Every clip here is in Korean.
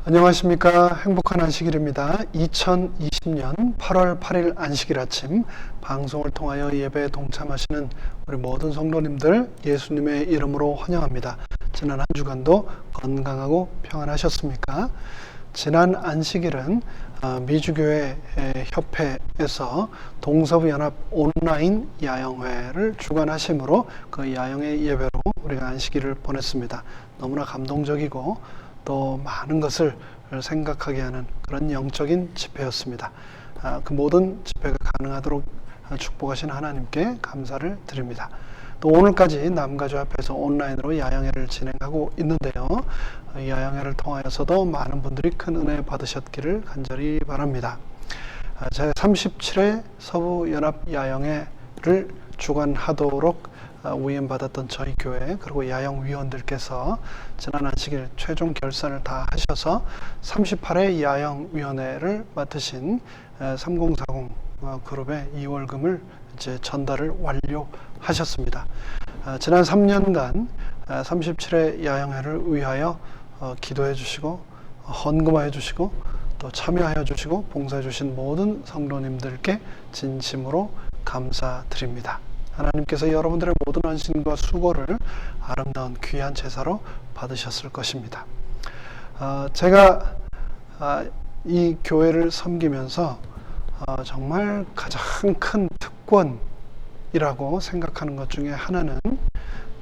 안녕하십니까. 행복한 안식일입니다. 2020년 8월 8일 안식일 아침 방송을 통하여 예배에 동참하시는 우리 모든 성도님들 예수님의 이름으로 환영합니다. 지난 한 주간도 건강하고 평안하셨습니까? 지난 안식일은 미주교회 협회에서 동서부연합 온라인 야영회를 주관하심으로 그 야영회 예배로 우리가 안식일을 보냈습니다. 너무나 감동적이고 또 많은 것을 생각하게 하는 그런 영적인 집회였습니다. 그 모든 집회가 가능하도록 축복하신 하나님께 감사를 드립니다. 또 오늘까지 남가주 앞에서 온라인으로 야영회를 진행하고 있는데요. 야영회를 통하여서도 많은 분들이 큰 은혜 받으셨기를 간절히 바랍니다. 제37회 서부연합 야영회를 주관하도록 위임받았던 저희 교회 그리고 야영위원들께서 지난 안식일 최종 결산을 다 하셔서 38회 야영위원회를 맡으신 3040 그룹의 2월금을 이제 전달을 완료하셨습니다. 지난 3년간 37회 야영회를 위하여 기도해 주시고 헌금하여 주시고 또 참여하여 주시고 봉사해 주신 모든 성도님들께 진심으로 감사드립니다. 하나님께서 여러분들의 모든 헌신과 수고를 아름다운 귀한 제사로 받으셨을 것입니다. 제가 이 교회를 섬기면서 정말 가장 큰 특권이라고 생각하는 것 중에 하나는,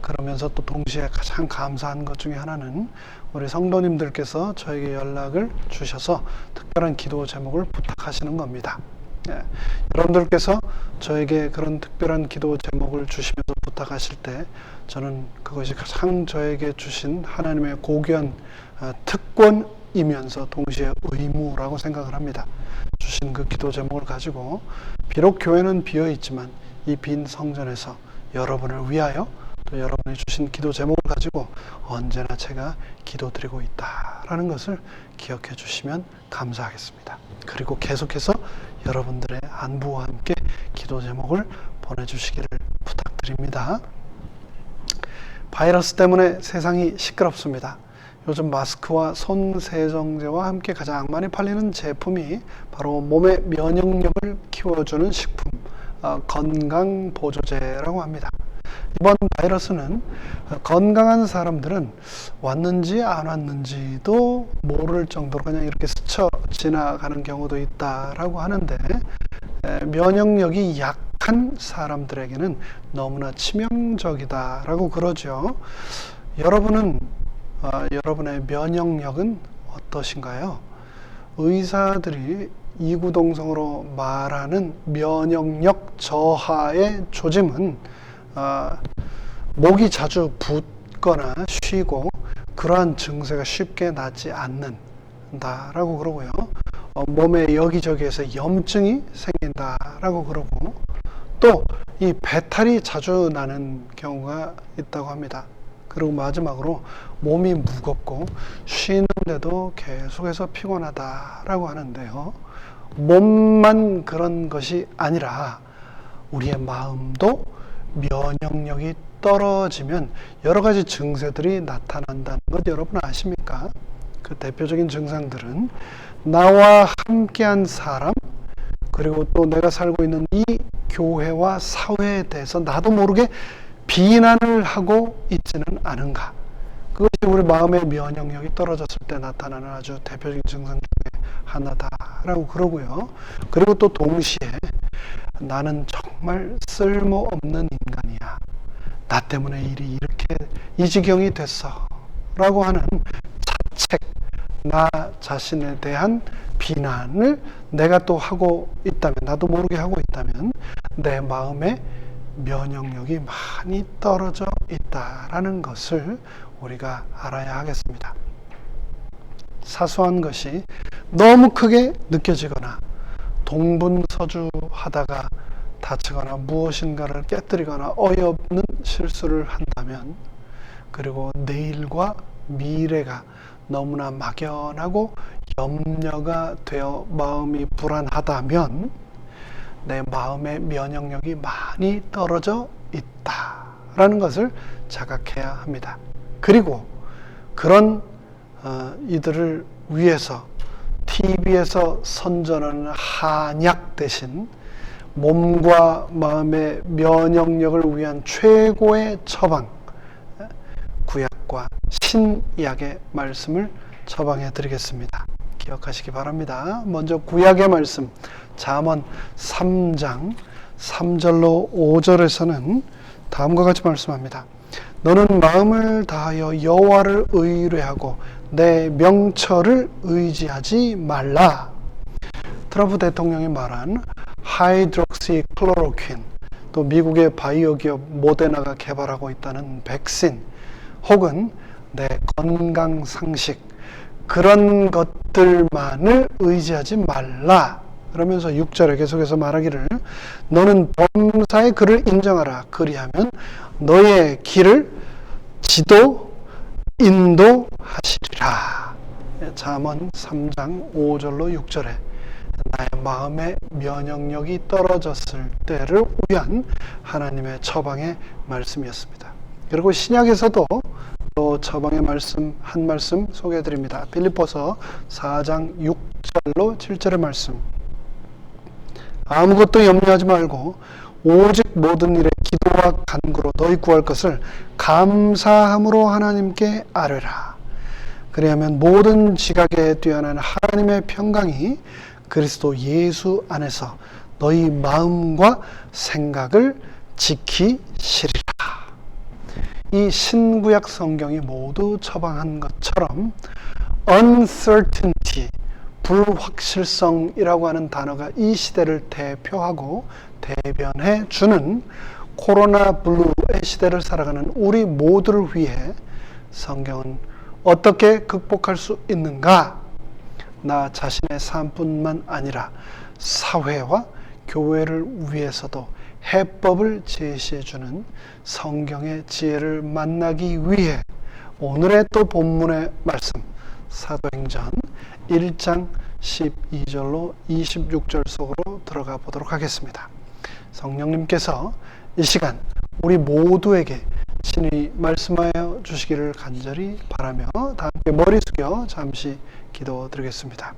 그러면서 또 동시에 가장 감사한 것 중에 하나는 우리 성도님들께서 저에게 연락을 주셔서 특별한 기도 제목을 부탁하시는 겁니다. 여러분들께서 저에게 그런 특별한 기도 제목을 주시면서 부탁하실 때 저는 그것이 가장 저에게 주신 하나님의 고귀한 특권이면서 동시에 의무라고 생각을 합니다. 주신 그 기도 제목을 가지고 비록 교회는 비어 있지만 이 빈 성전에서 여러분을 위하여 또 여러분이 주신 기도 제목을 가지고 언제나 제가 기도드리고 있다라는 것을 기억해 주시면 감사하겠습니다. 그리고 계속해서 여러분들의 안부와 함께 기도 제목을 보내주시기를 부탁드립니다. 바이러스 때문에 세상이 시끄럽습니다. 요즘 마스크와 손 세정제와 함께 가장 많이 팔리는 제품이 바로 몸의 면역력을 키워주는 식품, 건강보조제라고 합니다. 이번 바이러스는 건강한 사람들은 왔는지 안 왔는지도 모를 정도로 그냥 이렇게 스쳐 지나가는 경우도 있다라고 하는데, 면역력이 약한 사람들에게는 너무나 치명적이다라고 그러죠. 여러분은 여러분의 면역력은 어떠신가요? 의사들이 이구동성으로 말하는 면역력 저하의 조짐은 목이 자주 붓거나 쉬고 그러한 증세가 쉽게 낫지 않는다라고 그러고요. 몸의 여기저기에서 염증이 생긴다라고 그러고, 또 이 배탈이 자주 나는 경우가 있다고 합니다. 그리고 마지막으로 몸이 무겁고 쉬는데도 계속해서 피곤하다라고 하는데요. 몸만 그런 것이 아니라 우리의 마음도 면역력이 떨어지면 여러 가지 증세들이 나타난다는 것 여러분 아십니까? 그 대표적인 증상들은 나와 함께한 사람, 그리고 또 내가 살고 있는 이 교회와 사회에 대해서 나도 모르게 비난을 하고 있지는 않은가. 그것이 우리 마음의 면역력이 떨어졌을 때 나타나는 아주 대표적인 증상 중에 하나다라고 그러고요. 그리고 또 동시에 나는 정말 쓸모없는 인간이야, 나 때문에 일이 이렇게 이 지경이 됐어 라고 하는 자책, 나 자신에 대한 비난을 내가 또 하고 있다면, 나도 모르게 하고 있다면 내 마음의 면역력이 많이 떨어져 있다라는 것을 우리가 알아야 하겠습니다. 사소한 것이 너무 크게 느껴지거나 동분서주하다가 다치거나 무엇인가를 깨뜨리거나 어이없는 실수를 한다면, 그리고 내일과 미래가 너무나 막연하고 염려가 되어 마음이 불안하다면 내 마음의 면역력이 많이 떨어져 있다라는 것을 자각해야 합니다. 그리고 그런 이들을 위해서 TV에서 선전하는 한약 대신 몸과 마음의 면역력을 위한 최고의 처방, 구약과 신약의 말씀을 처방해 드리겠습니다. 기억하시기 바랍니다. 먼저 구약의 말씀, 잠언 3장 3절로 5절에서는 다음과 같이 말씀합니다. 너는 마음을 다하여 여호와를 의뢰하고 내 명철을 의지하지 말라. 트럼프 대통령이 말한 하이드록시클로로퀸, 또 미국의 바이오 기업 모데나가 개발하고 있다는 백신, 혹은 내 건강 상식, 그런 것들만을 의지하지 말라. 그러면서 6절에 계속해서 말하기를 너는 범사의 그를 인정하라. 그리하면 너의 길을 지도 인도하시리라. 잠언 3장 5절로 6절에 나의 마음의 면역력이 떨어졌을 때를 위한 하나님의 처방의 말씀이었습니다. 그리고 신약에서도 또 처방의 말씀 한 말씀 소개해 드립니다. 빌립보서 4장 6절로 7절의 말씀. 아무것도 염려하지 말고 오직 모든 일에 기도와 간구로 너희 구할 것을 감사함으로 하나님께 아뢰라. 그리하면 모든 지각에 뛰어난 하나님의 평강이 그리스도 예수 안에서 너희 마음과 생각을 지키시리라. 이 신구약 성경이 모두 처방한 것처럼 uncertainty, 불확실성이라고 하는 단어가 이 시대를 대표하고 대변해 주는 코로나 블루의 시대를 살아가는 우리 모두를 위해 성경은 어떻게 극복할 수 있는가? 나 자신의 삶뿐만 아니라 사회와 교회를 위해서도 해법을 제시해 주는 성경의 지혜를 만나기 위해 오늘의 또 본문의 말씀, 사도행전 1장 12절로 26절 속으로 들어가 보도록 하겠습니다. 성령님께서 이 시간 우리 모두에게 친히 말씀하여 주시기를 간절히 바라며 다 함께 머리 숙여 잠시 기도드리겠습니다.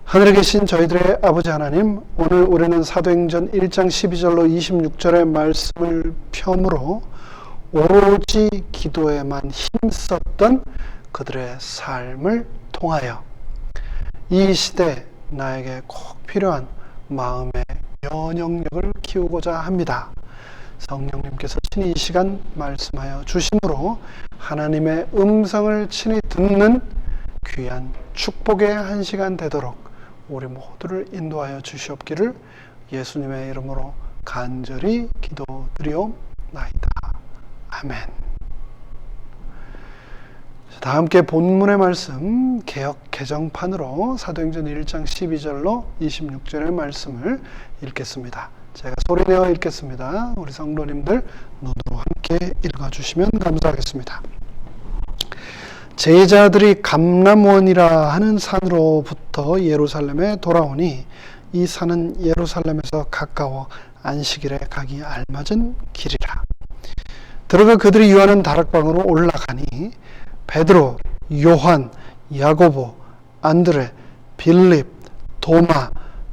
하늘에 계신 저희들의 아버지 하나님, 오늘 우리는 사도행전 1장 12절로 26절의 말씀을 펴므로 오로지 기도에만 힘썼던 그들의 삶을 통하여 이 시대 나에게 꼭 필요한 마음의 면역력을 키우고자 합니다. 성령님께서 친히 이 시간 말씀하여 주심으로 하나님의 음성을 친히 듣는 귀한 축복의 한 시간 되도록 우리 모두를 인도하여 주시옵기를 예수님의 이름으로 간절히 기도드리옵나이다. 아멘. 다 함께 본문의 말씀 개역 개정판으로 사도행전 1장 12절로 26절의 말씀을 읽겠습니다. 제가 소리내어 읽겠습니다. 우리 성도님들 눈으로 함께 읽어주시면 감사하겠습니다. 제자들이 감람원이라 하는 산으로부터 예루살렘에 돌아오니 이 산은 예루살렘에서 가까워 안식일에 가기 알맞은 길이라. 들어가 그들이 유하는 다락방으로 올라가니 베드로, 요한, 야고보, 안드레, 빌립, 도마,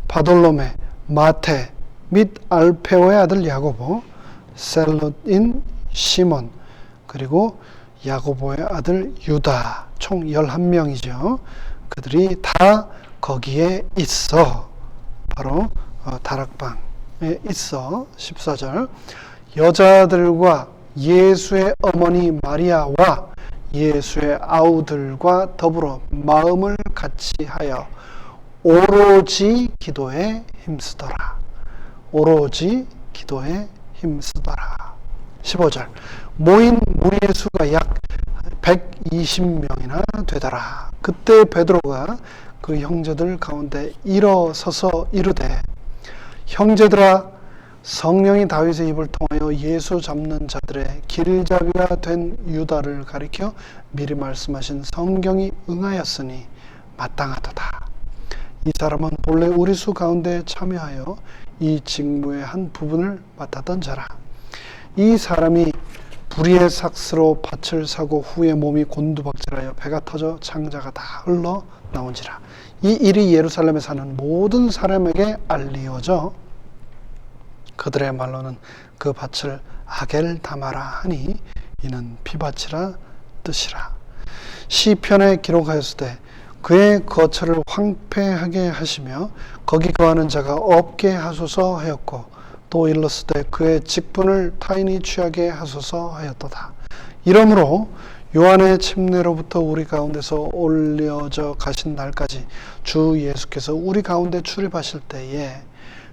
바돌로메, 마테 및 알페오의 아들 야고보, 셀롯인 시몬, 그리고 야고보의 아들 유다, 총 11명이죠. 그들이 다 거기에 있어. 바로 다락방에 있어. 14절. 여자들과 예수의 어머니 마리아와 예수의 아우들과 더불어 마음을 같이하여 오로지 기도에 힘쓰더라. 오로지 기도에 힘쓰더라. 15절. 모인 무리의 수가 약 120명이나 되더라. 그때 베드로가 그 형제들 가운데 일어서서 이르되, 형제들아, 성령이 다윗의 입을 통하여 예수 잡는 자들의 길잡이가 된 유다를 가리켜 미리 말씀하신 성경이 응하였으니 마땅하도다. 이 사람은 본래 우리 수 가운데 참여하여 이 직무의 한 부분을 맡았던 자라. 이 사람이 불의의 삭스로 밭을 사고 후에 몸이 곤두박질하여 배가 터져 창자가 다 흘러 나온지라. 이 일이 예루살렘에 사는 모든 사람에게 알리어져 그들의 말로는 그 밭을 아겔다마라 하니 이는 피밭이라 뜻이라. 시편에 기록하였으되 그의 거처를 황폐하게 하시며 거기 거하는 자가 없게 하소서 하였고 또 일렀으되 그의 직분을 타인이 취하게 하소서 하였도다. 이러므로 요한의 침례로부터 우리 가운데서 올려져 가신 날까지 주 예수께서 우리 가운데 출입하실 때에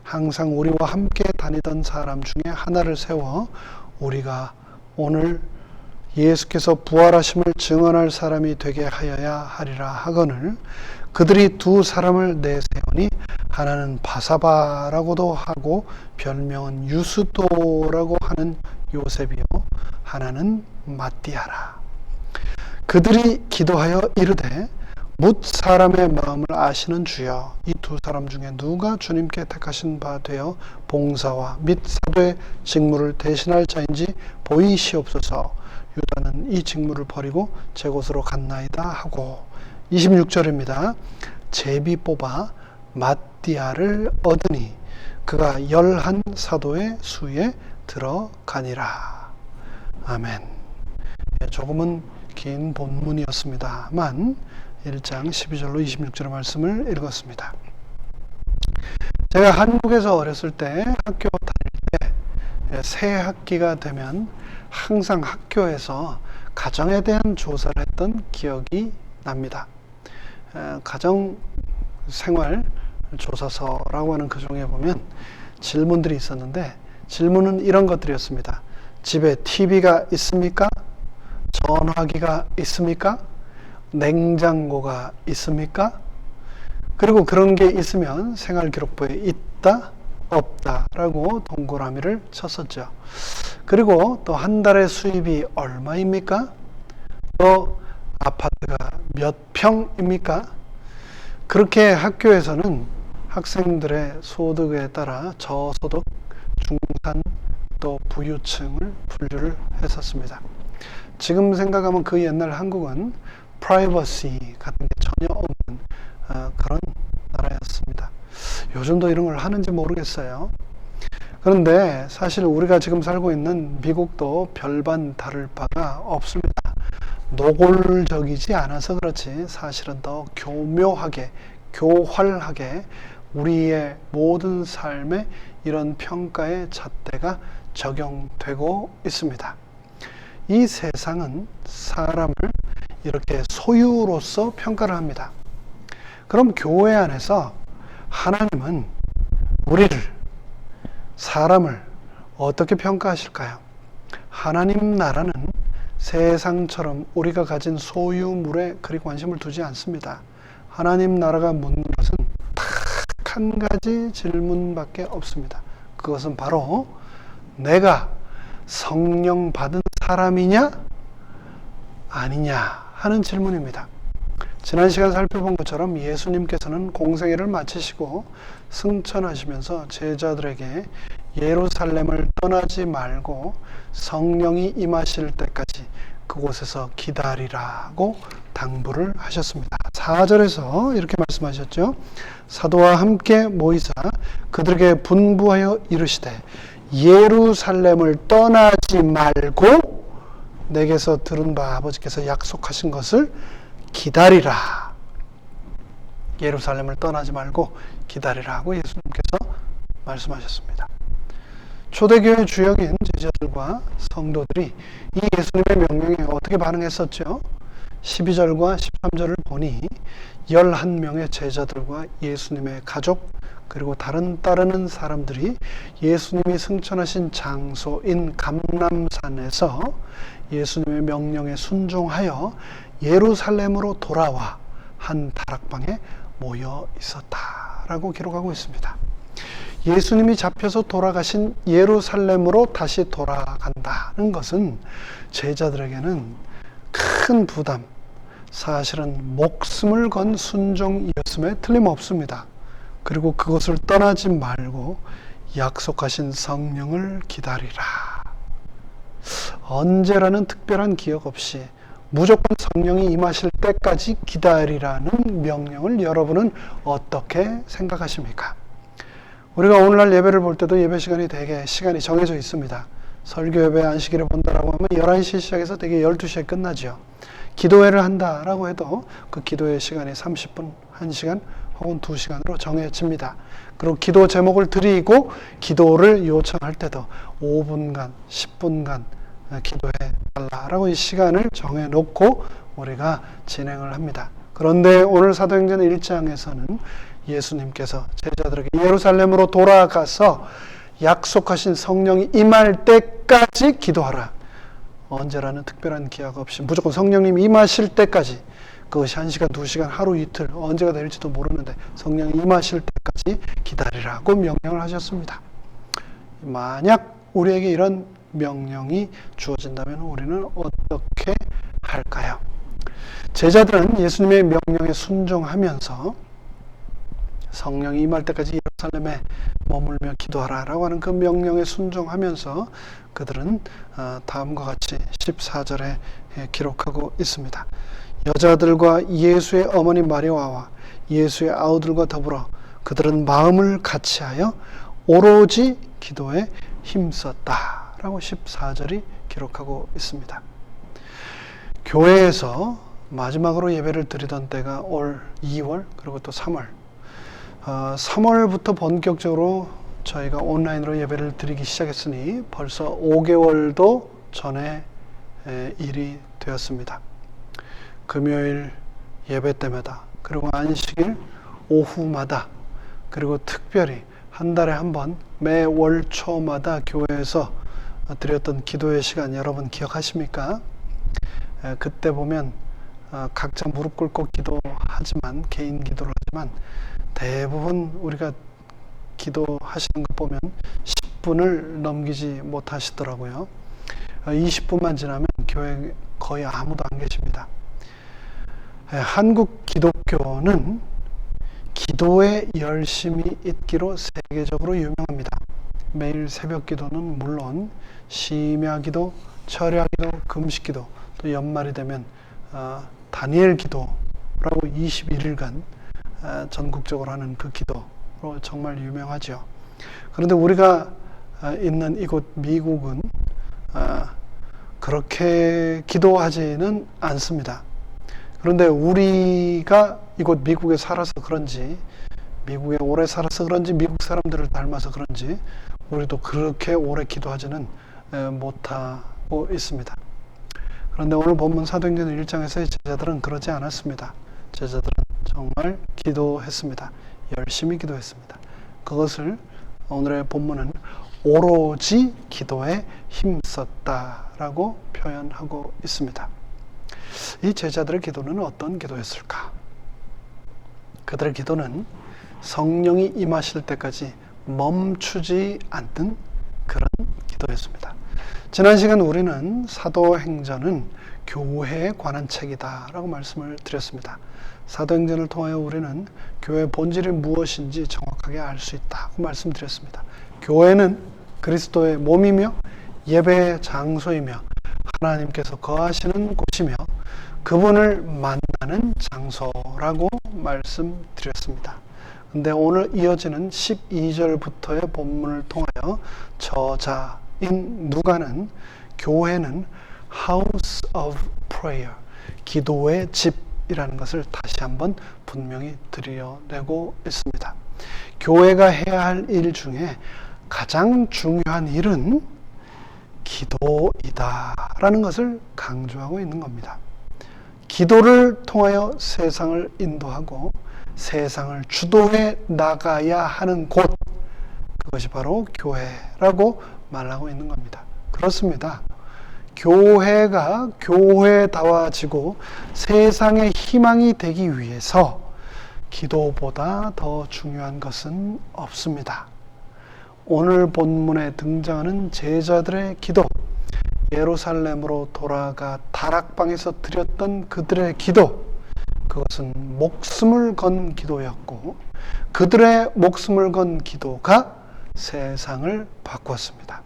항상 우리와 함께 다니던 사람 중에 하나를 세워 우리가 오늘 예수께서 부활하심을 증언할 사람이 되게 하여야 하리라 하거늘 그들이 두 사람을 내세우니 하나는 바사바라고도 하고 별명은 유스도라고 하는 요셉이요 하나는 마띠아라. 그들이 기도하여 이르되 뭇 사람의 마음을 아시는 주여 이 두 사람 중에 누가 주님께 택하신 바 되어 봉사와 및 사도의 직무를 대신할 자인지 보이시옵소서. 유다는 이 직무를 버리고 제 곳으로 갔나이다 하고 26절입니다. 제비 뽑아 마띠아를 얻으니 그가 11 사도의 수에 들어가니라. 아멘. 조금은 긴 본문이었습니다만 1장 12절로 26절의 말씀을 읽었습니다. 제가 한국에서 어렸을 때 학교 다닐 때 새 학기가 되면 항상 학교에서 가정에 대한 조사를 했던 기억이 납니다. 가정생활 조사서라고 하는 그 종이에 보면 질문들이 있었는데 질문은 이런 것들이었습니다. 집에 TV가 있습니까? 전화기가 있습니까? 냉장고가 있습니까? 그리고 그런 게 있으면 생활기록부에 있다, 없다 라고 동그라미를 쳤었죠. 그리고 또 한 달의 수입이 얼마입니까? 또 아파트가 몇 평입니까? 그렇게 학교에서는 학생들의 소득에 따라 저소득, 중산, 또 부유층을 분류를 했었습니다. 지금 생각하면 그 옛날 한국은 프라이버시 같은 게 전혀 없는 그런 나라였습니다. 요즘도 이런 걸 하는지 모르겠어요. 그런데 사실 우리가 지금 살고 있는 미국도 별반 다를 바가 없습니다. 노골적이지 않아서 그렇지 사실은 더 교묘하게, 교활하게 우리의 모든 삶에 이런 평가의 잣대가 적용되고 있습니다. 이 세상은 사람을 이렇게 소유로서 평가를 합니다. 그럼 교회 안에서 하나님은 우리를, 사람을 어떻게 평가하실까요? 하나님 나라는 세상처럼 우리가 가진 소유물에 그리 관심을 두지 않습니다. 하나님 나라가 묻는 것은 딱 한 가지 질문밖에 없습니다. 그것은 바로 내가 성령 받은 사람이냐 아니냐 하는 질문입니다. 지난 시간 살펴본 것처럼 예수님께서는 공생애를 마치시고 승천하시면서 제자들에게 예루살렘을 떠나지 말고 성령이 임하실 때까지 그곳에서 기다리라고 당부를 하셨습니다. 4절에서 이렇게 말씀하셨죠. 사도와 함께 모이사 그들에게 분부하여 이르시되 예루살렘을 떠나지 말고 내게서 들은 바 아버지께서 약속하신 것을 기다리라. 예루살렘을 떠나지 말고 기다리라 하고 예수님께서 말씀하셨습니다. 초대교회 주역인 제자들과 성도들이 이 예수님의 명령에 어떻게 반응했었죠? 12절과 13절을 보니 11명의 제자들과 예수님의 가족 그리고 다른 따르는 사람들이 예수님이 승천하신 장소인 감람산에서 예수님의 명령에 순종하여 예루살렘으로 돌아와 한 다락방에 모여 있었다라고 기록하고 있습니다. 예수님이 잡혀서 돌아가신 예루살렘으로 다시 돌아간다는 것은 제자들에게는 큰 부담, 사실은 목숨을 건 순종이었음에 틀림없습니다. 그리고 그것을 떠나지 말고 약속하신 성령을 기다리라. 언제라는 특별한 기억 없이 무조건 성령이 임하실 때까지 기다리라는 명령을 여러분은 어떻게 생각하십니까? 우리가 오늘날 예배를 볼 때도 예배 시간이 되게 시간이 정해져 있습니다. 설교 예배 안식일에 본다라고 하면 11시에 시작해서 되게 12시에 끝나죠. 기도회를 한다라고 해도 그 기도회 시간이 30분, 1시간 혹은 2시간으로 정해집니다. 그리고 기도 제목을 드리고 기도를 요청할 때도 5분간, 10분간 기도해 달라라고 이 시간을 정해놓고 우리가 진행을 합니다. 그런데 오늘 사도행전 1장에서는 예수님께서 제자들에게 예루살렘으로 돌아가서 약속하신 성령이 임할 때까지 기도하라. 언제라는 특별한 기약 없이 무조건 성령님 임하실 때까지, 그것이 1시간, 2시간, 하루 이틀 언제가 될지도 모르는데 성령이 임하실 때까지 기다리라고 명령을 하셨습니다. 만약 우리에게 이런 명령이 주어진다면 우리는 어떻게 할까요? 제자들은 예수님의 명령에 순종하면서 성령이 임할 때까지 예루살렘에 머물며 기도하라라고 하는 그 명령에 순종하면서 그들은 다음과 같이 14절에 기록하고 있습니다. 여자들과 예수의 어머니 마리아와 예수의 아우들과 더불어 그들은 마음을 같이하여 오로지 기도에 힘썼다라고 14절이 기록하고 있습니다. 교회에서 마지막으로 예배를 드리던 때가 올 2월 그리고 또 3월 3월부터 본격적으로 저희가 온라인으로 예배를 드리기 시작했으니 벌써 5개월도 전에 일이 되었습니다. 금요일 예배 때마다 그리고 안식일 오후마다 그리고 특별히 한 달에 한 번 매 월초마다 교회에서 드렸던 기도의 시간 여러분 기억하십니까? 그때 보면 각자 무릎 꿇고 기도하지만 개인 기도를 하지만 대부분 우리가 기도하시는 거 보면 10분을 넘기지 못하시더라고요. 20분만 지나면 교회에 거의 아무도 안 계십니다. 한국 기독교는 기도에 열심히 있기로 세계적으로 유명합니다. 매일 새벽 기도는 물론 심야기도, 철야기도, 금식기도, 또 연말이 되면 다니엘 기도라고 21일간 전국적으로 하는 그 기도로 정말 유명하죠. 그런데 우리가 있는 이곳 미국은 그렇게 기도하지는 않습니다. 그런데 우리가 이곳 미국에 살아서 그런지, 미국에 오래 살아서 그런지, 미국 사람들을 닮아서 그런지 우리도 그렇게 오래 기도하지는 못하고 있습니다. 그런데 오늘 본문 사도행전 1장에서의 제자들은 그러지 않았습니다. 제자들은 정말 기도했습니다. 열심히 기도했습니다. 그것을 오늘의 본문은 오로지 기도에 힘썼다라고 표현하고 있습니다. 이 제자들의 기도는 어떤 기도였을까? 그들의 기도는 성령이 임하실 때까지 멈추지 않는 그런 기도였습니다. 지난 시간 우리는 사도행전은 교회에 관한 책이다 라고 말씀을 드렸습니다. 사도행전을 통하여 우리는 교회의 본질이 무엇인지 정확하게 알 수 있다고 말씀드렸습니다. 교회는 그리스도의 몸이며 예배의 장소이며 하나님께서 거하시는 곳이며 그분을 만나는 장소라고 말씀드렸습니다. 근데 오늘 이어지는 12절부터의 본문을 통하여 저자인 누가는 교회는 House of Prayer, 기도의 집이라는 것을 다시 한번 분명히 드러내고 있습니다. 교회가 해야 할 일 중에 가장 중요한 일은 기도이다라는 것을 강조하고 있는 겁니다. 기도를 통하여 세상을 인도하고 세상을 주도해 나가야 하는 곳, 그것이 바로 교회라고 말하고 있는 겁니다. 그렇습니다. 교회가 교회다워지고 세상의 희망이 되기 위해서 기도보다 더 중요한 것은 없습니다. 오늘 본문에 등장하는 제자들의 기도, 예루살렘으로 돌아가 다락방에서 드렸던 그들의 기도, 그것은 목숨을 건 기도였고 그들의 목숨을 건 기도가 세상을 바꿨습니다.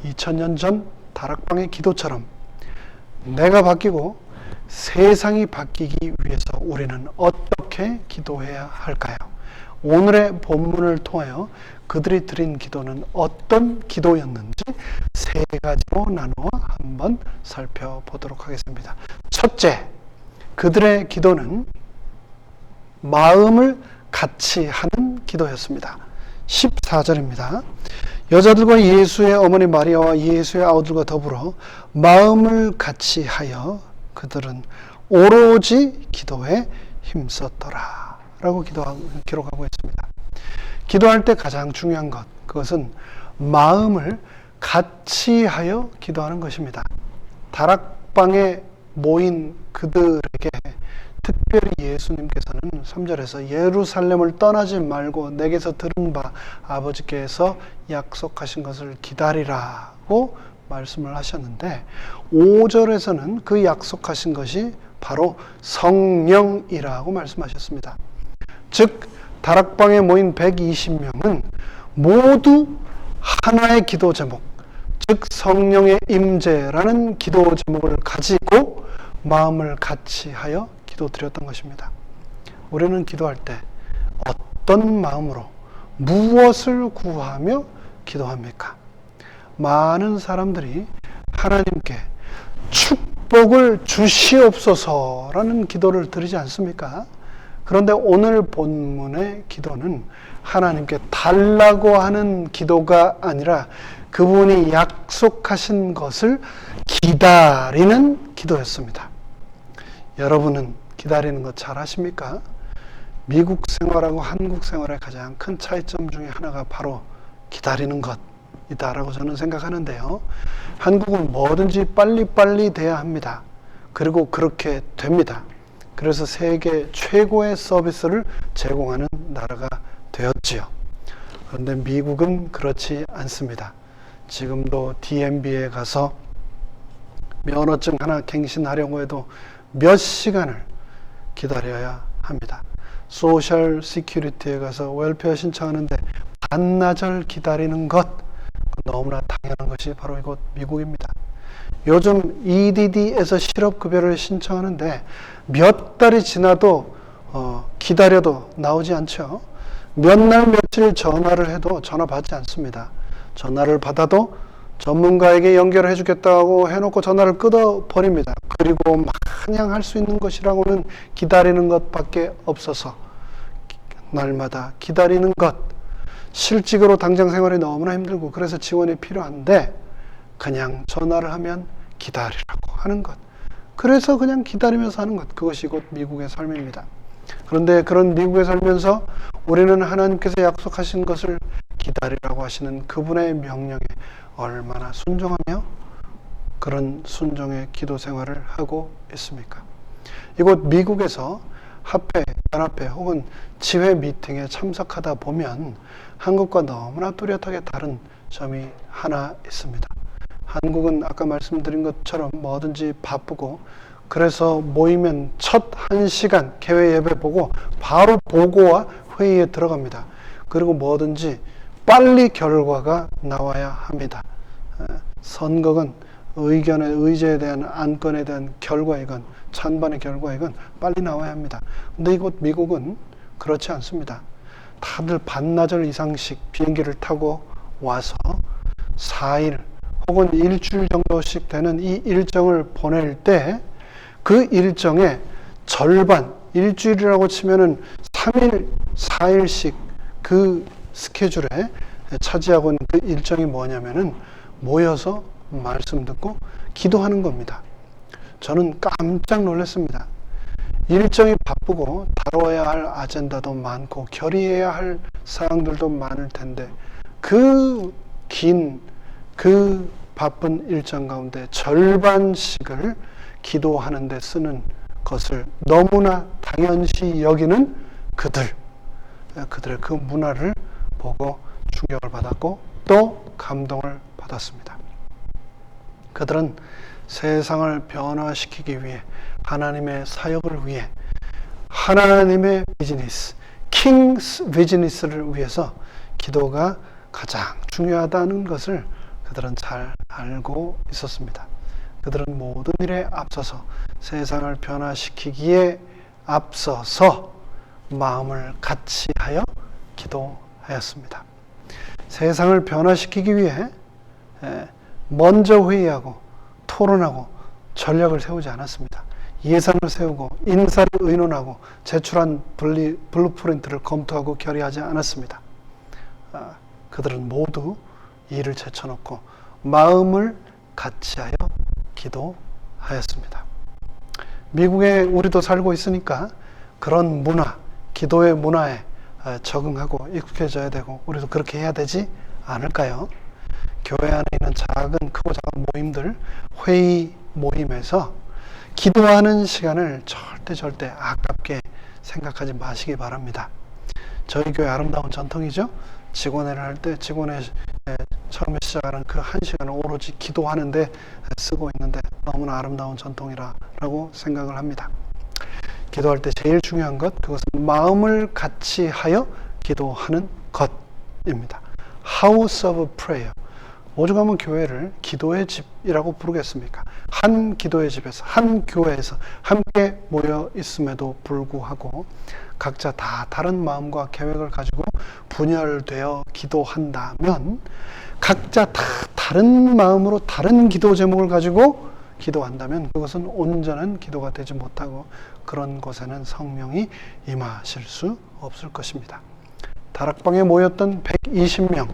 2000년 전 다락방의 기도처럼 내가 바뀌고 세상이 바뀌기 위해서 우리는 어떻게 기도해야 할까요? 오늘의 본문을 통하여 그들이 드린 기도는 어떤 기도였는지 세 가지로 나누어 한번 살펴보도록 하겠습니다. 첫째, 그들의 기도는 마음을 같이 하는 기도였습니다. 14절입니다. 여자들과 예수의 어머니 마리아와 예수의 아우들과 더불어 마음을 같이 하여 그들은 오로지 기도에 힘썼더라 라고 기록하고 있습니다. 기도할 때 가장 중요한 것, 그것은 마음을 같이 하여 기도하는 것입니다. 다락방에 모인 그들에게 특별히 예수님께서는 3절에서 예루살렘을 떠나지 말고 내게서 들은 바 아버지께서 약속하신 것을 기다리라고 말씀을 하셨는데 5절에서는 그 약속하신 것이 바로 성령이라고 말씀하셨습니다. 즉 다락방에 모인 120명은 모두 하나의 기도 제목, 즉 성령의 임재라는 기도 제목을 가지고 마음을 같이 하여 기도드렸던 것입니다. 우리는 기도할 때 어떤 마음으로 무엇을 구하며 기도합니까? 많은 사람들이 하나님께 축복을 주시옵소서라는 기도를 드리지 않습니까? 그런데 오늘 본문의 기도는 하나님께 달라고 하는 기도가 아니라 그분이 약속하신 것을 기다리는 기도였습니다. 여러분은 기다리는 것 잘 아십니까? 미국 생활하고 한국 생활의 가장 큰 차이점 중에 하나가 바로 기다리는 것이다라고 저는 생각하는데요. 한국은 뭐든지 빨리빨리 돼야 합니다. 그리고 그렇게 됩니다. 그래서 세계 최고의 서비스를 제공하는 나라가 되었지요. 그런데 미국은 그렇지 않습니다. 지금도 DMV에 가서 면허증 하나 갱신하려고 해도 몇 시간을 기다려야 합니다. 소셜 시큐리티에 가서 웰페어 신청하는데 반나절 기다리는 것, 너무나 당연한 것이 바로 이곳 미국입니다. 요즘 EDD에서 실업급여를 신청하는데 몇 달이 지나도 기다려도 나오지 않죠. 몇 날 며칠 전화를 해도 전화 받지 않습니다. 전화를 받아도 전문가에게 연결해 주겠다고 해놓고 전화를 끊어버립니다. 그리고 마냥 할 수 있는 것이라고는 기다리는 것밖에 없어서 날마다 기다리는 것, 실직으로 당장 생활이 너무나 힘들고 그래서 지원이 필요한데 그냥 전화를 하면 기다리라고 하는 것, 그래서 그냥 기다리면서 하는 것, 그것이 곧 미국의 삶입니다. 그런데 그런 미국에 살면서 우리는 하나님께서 약속하신 것을 기다리라고 하시는 그분의 명령에 얼마나 순종하며 그런 순종의 기도 생활을 하고 있습니까? 이곳 미국에서 합회, 연합회 혹은 지회 미팅에 참석하다 보면 한국과 너무나 뚜렷하게 다른 점이 하나 있습니다. 한국은 아까 말씀드린 것처럼 뭐든지 바쁘고 그래서 모이면 첫 1시간 개회 예배 보고 바로 보고와 회의에 들어갑니다. 그리고 뭐든지 빨리 결과가 나와야 합니다. 선거건 의제에 대한 안건에 대한 결과이건 찬반의 결과이건 빨리 나와야 합니다. 근데 이곳 미국은 그렇지 않습니다. 다들 반나절 이상씩 비행기를 타고 와서 4일 혹은 일주일 정도씩 되는 이 일정을 보낼 때 그 일정의 절반, 일주일이라고 치면은 3일, 4일씩 그 스케줄에 차지하고 있는 그 일정이 뭐냐면은 모여서 말씀 듣고 기도하는 겁니다. 저는 깜짝 놀랐습니다. 일정이 바쁘고 다뤄야 할 아젠다도 많고 결의해야 할 사항들도 많을 텐데 그 바쁜 일정 가운데 절반씩을 기도하는 데 쓰는 것을 너무나 당연시 여기는 그들의 그 문화를 보고 충격을 받았고 또 감동을 받았습니다. 그들은 세상을 변화시키기 위해 하나님의 사역을 위해 하나님의 비즈니스, 킹스 비즈니스를 위해서 기도가 가장 중요하다는 것을 그들은 잘 알고 있었습니다. 그들은 모든 일에 앞서서 세상을 변화시키기에 앞서서 마음을 같이하여 기도하였습니다. 세상을 변화시키기 위해 먼저 회의하고 토론하고 전략을 세우지 않았습니다. 예산을 세우고 인사를 의논하고 제출한 블루프린트를 검토하고 결의하지 않았습니다. 그들은 모두 일을 제쳐놓고 마음을 같이하여 기도하였습니다. 미국에 우리도 살고 있으니까 그런 문화, 기도의 문화에 적응하고 익숙해져야 되고 우리도 그렇게 해야 되지 않을까요? 교회 안에 있는 크고 작은 모임들, 회의 모임에서 기도하는 시간을 절대 아깝게 생각하지 마시기 바랍니다. 저희 교회 아름다운 전통이죠. 직원회를 할 때 직원회 처음에 시작하는 그 1시간을 오로지 기도하는데 쓰고 있는데 너무나 아름다운 전통이라고 생각을 합니다. 기도할 때 제일 중요한 것, 그것은 마음을 같이하여 기도하는 것입니다. House of Prayer. 오죽하면 교회를 기도의 집이라고 부르겠습니까? 한 기도의 집에서, 한 교회에서 함께 모여 있음에도 불구하고 각자 다 다른 마음과 계획을 가지고 분열되어 기도한다면 각자 다 다른 마음으로 다른 기도 제목을 가지고 기도한다면 그것은 온전한 기도가 되지 못하고 그런 곳에는 성령이 임하실 수 없을 것입니다. 다락방에 모였던 120명,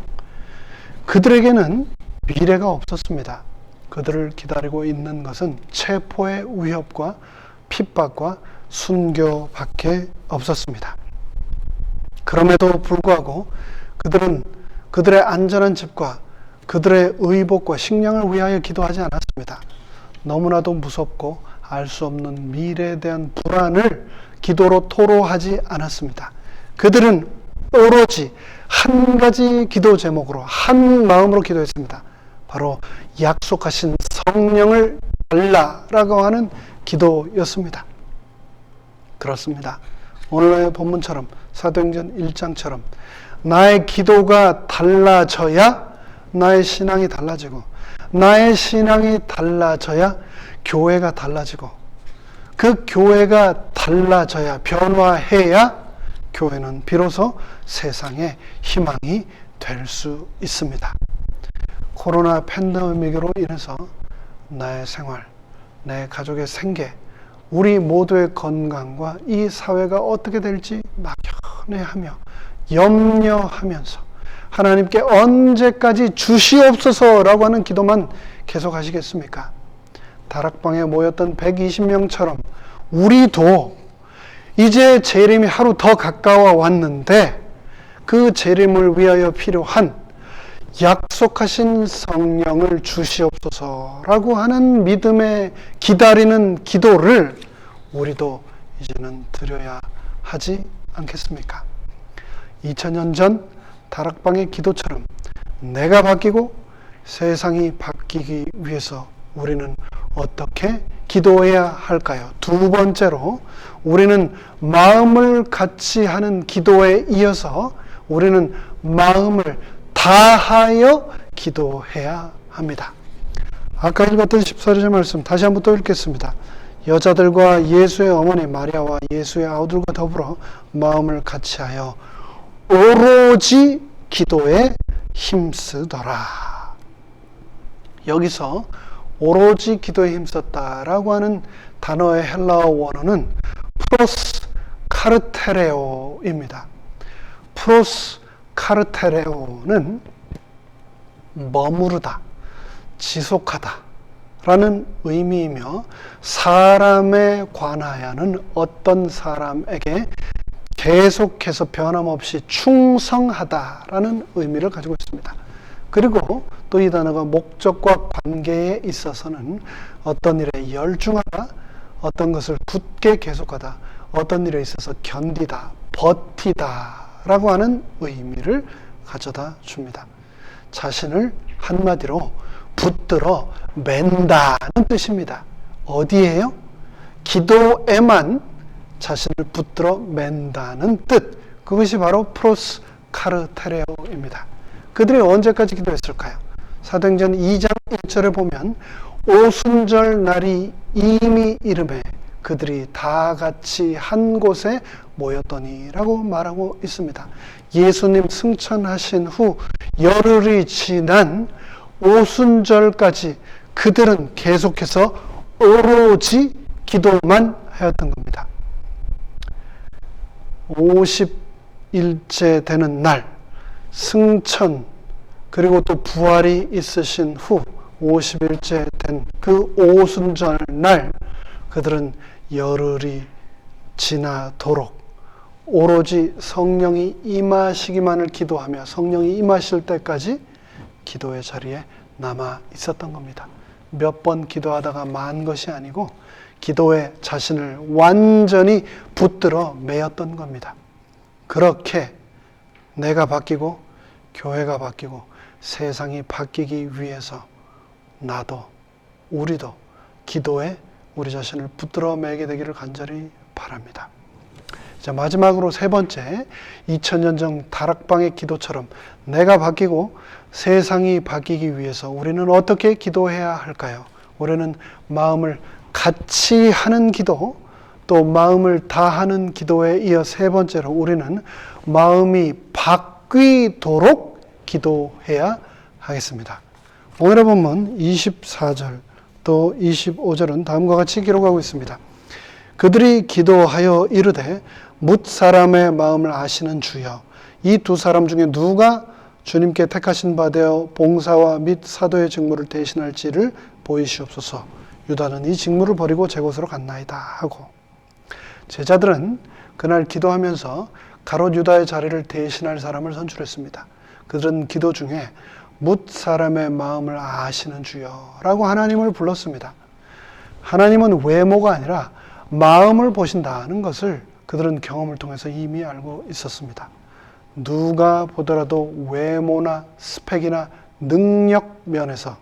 그들에게는 미래가 없었습니다. 그들을 기다리고 있는 것은 체포의 위협과 핍박과 순교밖에 없었습니다. 그럼에도 불구하고 그들은 그들의 안전한 집과 그들의 의복과 식량을 위하여 기도하지 않았습니다. 너무나도 무섭고 알 수 없는 미래에 대한 불안을 기도로 토로하지 않았습니다. 그들은 오로지 한 가지 기도 제목으로 한 마음으로 기도했습니다. 바로 약속하신 성령을 달라라고 하는 기도였습니다. 그렇습니다. 오늘의 본문처럼 사도행전 1장처럼 나의 기도가 달라져야 나의 신앙이 달라지고 나의 신앙이 달라져야 교회가 달라지고 그 교회가 달라져야 변화해야 교회는 비로소 세상의 희망이 될 수 있습니다. 코로나 팬데믹으로 인해서 나의 생활, 내 가족의 생계, 우리 모두의 건강과 이 사회가 어떻게 될지 막연해하며 염려하면서 하나님께 언제까지 주시옵소서라고 하는 기도만 계속 하시겠습니까? 다락방에 모였던 120명처럼 우리도 이제 재림이 하루 더 가까워 왔는데 그 재림을 위하여 필요한 약속하신 성령을 주시옵소서라고 하는 믿음에 기다리는 기도를 우리도 이제는 드려야 하지 않겠습니까? 2000년 전 다락방의 기도처럼 내가 바뀌고 세상이 바뀌기 위해서 우리는 어떻게 기도해야 할까요? 두 번째로 우리는 마음을 같이 하는 기도에 이어서 우리는 마음을 다하여 기도해야 합니다. 아까 읽었던 14절 말씀 다시 한번 또 읽겠습니다. 여자들과 예수의 어머니 마리아와 예수의 아우들과 더불어 마음을 같이하여 오로지 기도에 힘쓰더라. 여기서 오로지 기도에 힘썼다라고 하는 단어의 헬라어 원어는 프로스 카르테레오입니다. 프로스 카르테레오는 머무르다, 지속하다 라는 의미이며 사람에 관하여는 어떤 사람에게 계속해서 변함없이 충성하다라는 의미를 가지고 있습니다. 그리고 또 이 단어가 목적과 관계에 있어서는 어떤 일에 열중하다, 어떤 것을 굳게 계속하다, 어떤 일에 있어서 견디다, 버티다 라고 하는 의미를 가져다 줍니다. 자신을 한마디로 붙들어 맨다는 뜻입니다. 어디에요? 기도에만 자신을 붙들어 맨다는 뜻. 그것이 바로 프로스 카르테레오입니다. 그들이 언제까지 기도했을까요? 사도행전 2장 1절에 보면 오순절 날이 이미 이름에 그들이 다 같이 한 곳에 모였더니라고 말하고 있습니다. 예수님 승천하신 후 열흘이 지난 오순절까지 그들은 계속해서 오로지 기도만 하였던 겁니다. 50일째 되는 날 승천 그리고 또 부활이 있으신 후 50일째 된 그 오순절 날 그들은 열흘이 지나도록 오로지 성령이 임하시기만을 기도하며 성령이 임하실 때까지 기도의 자리에 남아 있었던 겁니다. 몇 번 기도하다가 만 것이 아니고 기도에 자신을 완전히 붙들어 매였던 겁니다. 그렇게 내가 바뀌고 교회가 바뀌고 세상이 바뀌기 위해서 나도 우리도 기도에 우리 자신을 붙들어 매게 되기를 간절히 바랍니다. 자, 마지막으로 세 번째, 2000년 전 다락방의 기도처럼 내가 바뀌고 세상이 바뀌기 위해서 우리는 어떻게 기도해야 할까요? 우리는 마음을 같이 하는 기도, 또 마음을 다하는 기도에 이어 세 번째로 우리는 마음이 바뀌도록 기도해야 하겠습니다. 오늘의 본문 24절 또 25절은 다음과 같이 기록하고 있습니다. 그들이 기도하여 이르되 뭇 사람의 마음을 아시는 주여, 이 두 사람 중에 누가 주님께 택하신 바 되어 봉사와 및 사도의 직무를 대신할지를 보이시옵소서. 유다는 이 직무를 버리고 제 곳으로 갔나이다 하고, 제자들은 그날 기도하면서 가롯 유다의 자리를 대신할 사람을 선출했습니다. 그들은 기도 중에 뭇 사람의 마음을 아시는 주여 라고 하나님을 불렀습니다. 하나님은 외모가 아니라 마음을 보신다는 것을 그들은 경험을 통해서 이미 알고 있었습니다. 누가 보더라도 외모나 스펙이나 능력 면에서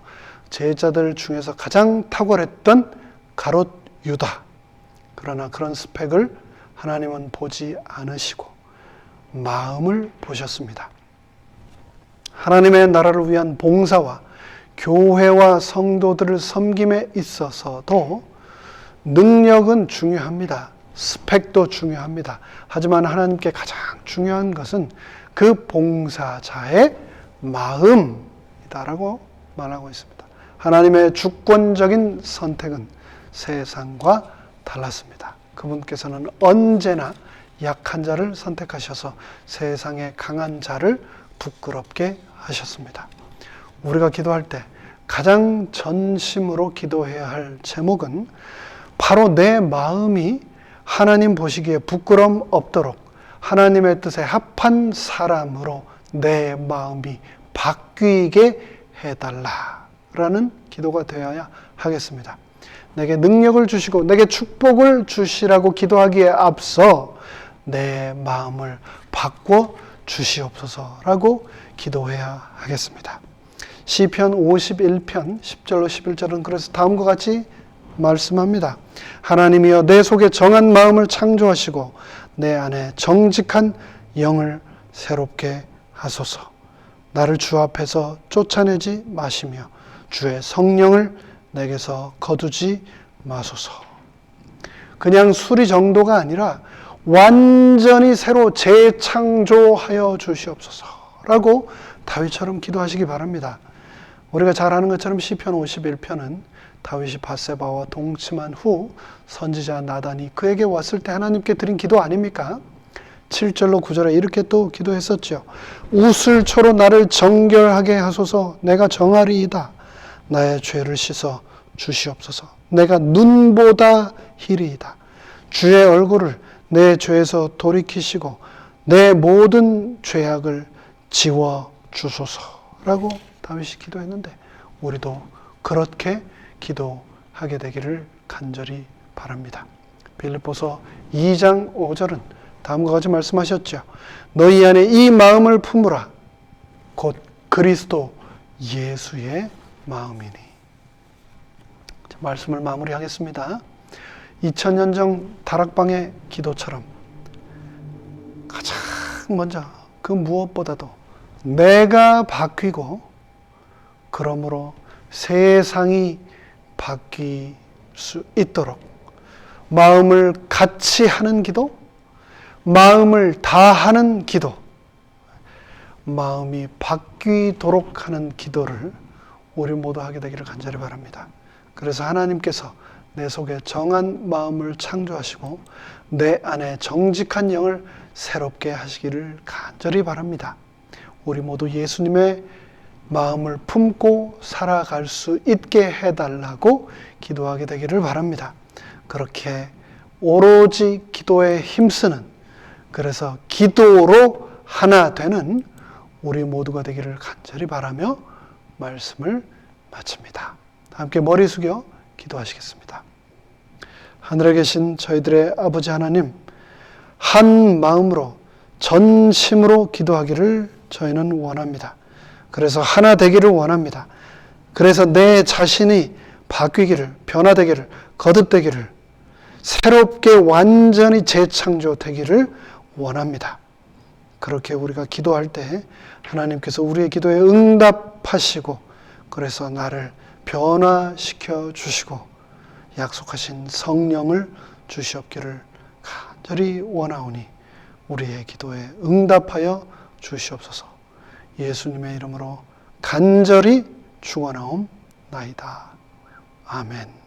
제자들 중에서 가장 탁월했던 가롯 유다. 그러나 그런 스펙을 하나님은 보지 않으시고 마음을 보셨습니다. 하나님의 나라를 위한 봉사와 교회와 성도들을 섬김에 있어서도 능력은 중요합니다. 스펙도 중요합니다. 하지만 하나님께 가장 중요한 것은 그 봉사자의 마음이다라고 말하고 있습니다. 하나님의 주권적인 선택은 세상과 달랐습니다. 그분께서는 언제나 약한 자를 선택하셔서 세상의 강한 자를 부끄럽게 하셨습니다. 우리가 기도할 때 가장 전심으로 기도해야 할 제목은 바로 내 마음이 하나님 보시기에 부끄러움 없도록 하나님의 뜻에 합한 사람으로 내 마음이 바뀌게 해달라라는 기도가 되어야 하겠습니다. 내게 능력을 주시고 내게 축복을 주시라고 기도하기에 앞서 내 마음을 바꿔 주시옵소서라고 기도해야 하겠습니다. 시편 51편 10절로 11절은 그래서 다음과 같이 말씀합니다. 하나님이여 내 속에 정한 마음을 창조하시고 내 안에 정직한 영을 새롭게 하소서. 나를 주 앞에서 쫓아내지 마시며 주의 성령을 내게서 거두지 마소서. 그냥 수리 정도가 아니라 완전히 새로 재창조하여 주시옵소서라고 다윗처럼 기도하시기 바랍니다. 우리가 잘 아는 것처럼 시편 51편은 다윗이 밧세바와 동침한 후 선지자 나단이 그에게 왔을 때 하나님께 드린 기도 아닙니까? 7절로 9절에 이렇게 또 기도했었죠. 우슬초로 나를 정결하게 하소서. 내가 정하리이다. 나의 죄를 씻어 주시옵소서. 내가 눈보다 희리이다. 주의 얼굴을 내 죄에서 돌이키시고 내 모든 죄악을 지워 주소서라고 다윗이 기도했는데 우리도 그렇게 기도하게 되기를 간절히 바랍니다. 빌립보서 2장 5절은 다음과 같이 말씀하셨죠. 너희 안에 이 마음을 품으라. 곧 그리스도 예수의 마음이니. 말씀을 마무리하겠습니다. 2000년 전 다락방의 기도처럼 가장 먼저 그 무엇보다도 내가 바뀌고 그러므로 세상이 바뀔 수 있도록 마음을 같이 하는 기도, 마음을 다하는 기도, 마음이 바뀌도록 하는 기도를 우리 모두 하게 되기를 간절히 바랍니다. 그래서 하나님께서 내 속에 정한 마음을 창조하시고 내 안에 정직한 영을 새롭게 하시기를 간절히 바랍니다. 우리 모두 예수님의 마음을 품고 살아갈 수 있게 해달라고 기도하게 되기를 바랍니다. 그렇게 오로지 기도에 힘쓰는, 그래서 기도로 하나 되는 우리 모두가 되기를 간절히 바라며 말씀을 마칩니다. 함께 머리 숙여 기도하시겠습니다. 하늘에 계신 저희들의 아버지 하나님, 한 마음으로 전심으로 기도하기를 저희는 원합니다. 그래서 하나 되기를 원합니다. 그래서 내 자신이 바뀌기를, 변화되기를, 거듭되기를, 새롭게 완전히 재창조되기를 원합니다. 그렇게 우리가 기도할 때 하나님께서 우리의 기도에 응답하시고, 그래서 나를 변화시켜 주시고 약속하신 성령을 주시옵기를 간절히 원하오니 우리의 기도에 응답하여 주시옵소서. 예수님의 이름으로 간절히 축원하옵나이다. 아멘.